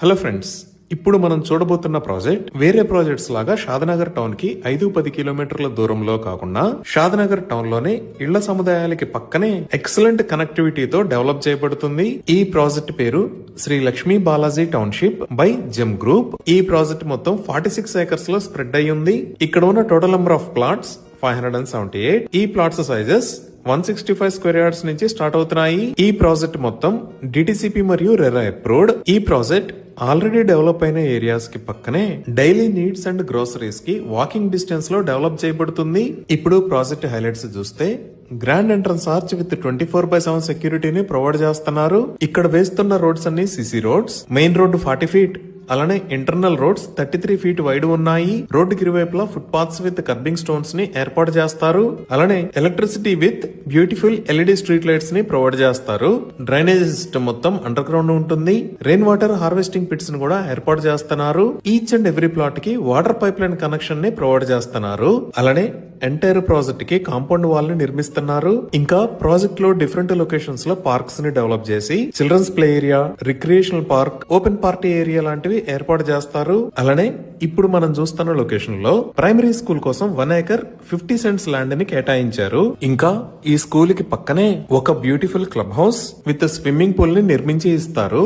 Hello friends, ఇప్పుడు మనం చూడబోతున్న project వేరే ప్రాజెక్ట్స్ లాగా షాద్నగర్ టౌన్ కి 5-10 కిలోమీటర్ల దూరంలో కాకుండా షాద్నగర్ టౌన్ లోనే ఇళ్ల సముదాయాలకి పక్కనే ఎక్సలెంట్ కనెక్టివిటీతో డెవలప్ చేయబడుతుంది. ఈ ప్రాజెక్ట్ పేరు Shri Lakshmi Balaji township by Gem group. ఈ ప్రాజెక్ట్ మొత్తం 46 ఏకర్స్ లో స్ప్రెడ్ అయ్యి ఉంది. ఇక్కడ ఉన్న టోటల్ నెంబర్ ఆఫ్ ప్లాట్స్ 578. ఈ ప్లాట్స్ సైజెస్ 165 స్క్వేర్ యార్డ్స్ నుంచి స్టార్ట్ అవుతున్నాయి. ఈ ప్రాజెక్ట్ మొత్తం డిటిసిపి మరియు రెరా అప్రూవ్డ్. ఈ ప్రాజెక్ట్ ఆల్రెడీ డెవలప్ అయిన ఏరియాస్ కి పక్కనే డైలీ నీడ్స్ అండ్ గ్రోసరీస్ కి వాకింగ్ డిస్టెన్స్ లో డెవలప్ చేయబడుతుంది. ఇప్పుడు ప్రాజెక్ట్ హైలైట్స్ చూస్తే గ్రాండ్ ఎంట్రన్స్ ఆర్చ్ విత్ 24/7 సెక్యూరిటీని ప్రొవైడ్ చేస్తున్నారు. ఇక్కడ వేస్తున్న రోడ్స్ అన్ని CC roads. Main road 40 feet, అలానే ఇంటర్నల్ రోడ్స్ 33 ఫీట్ వైడ్ ఉన్నాయి. రోడ్డుకి ఇరువైపులా foot paths with curbing stones ని ఏర్పాటు చేస్తారు. అలానే electricity with beautiful LED street lights ని ప్రొవైడ్ చేస్తారు. డ్రైనేజ్ సిస్టమ్ మొత్తం అండర్ గ్రౌండ్ ఉంటుంది. రెయిన్ వాటర్ హార్వెస్టింగ్ పిట్స్ ని కూడా ఏర్పాటు చేస్తున్నారు. ఈచ్ అండ్ ఎవ్రీ ప్లాట్ కి వాటర్ పైప్ లైన్ కనెక్షన్ ని ప్రొవైడ్ చేస్తున్నారు. అలానే ఎంటైర్ ప్రాజెక్ట్ కి కాంపౌండ్ వాల్ ని నిర్మిస్తున్నారు. ఇంకా ప్రాజెక్ట్ లో డిఫరెంట్ లొకేషన్స్ లో పార్క్స్ ని డెవలప్ చేసి children's play area, recreational park, open party area లాంటివి ఏర్పాటు చేస్తారు. అలానే ఇప్పుడు మనం చూస్తున్న లొకేషన్ లో ప్రైమరీ స్కూల్ కోసం 1 ఏకర్ 50 సెంట్స్ ల్యాండ్ ని కేటాయించారు. ఇంకా ఈ స్కూల్ కి పక్కనే ఒక beautiful club house with swimming pool ని నిర్మించి ఇస్తారు.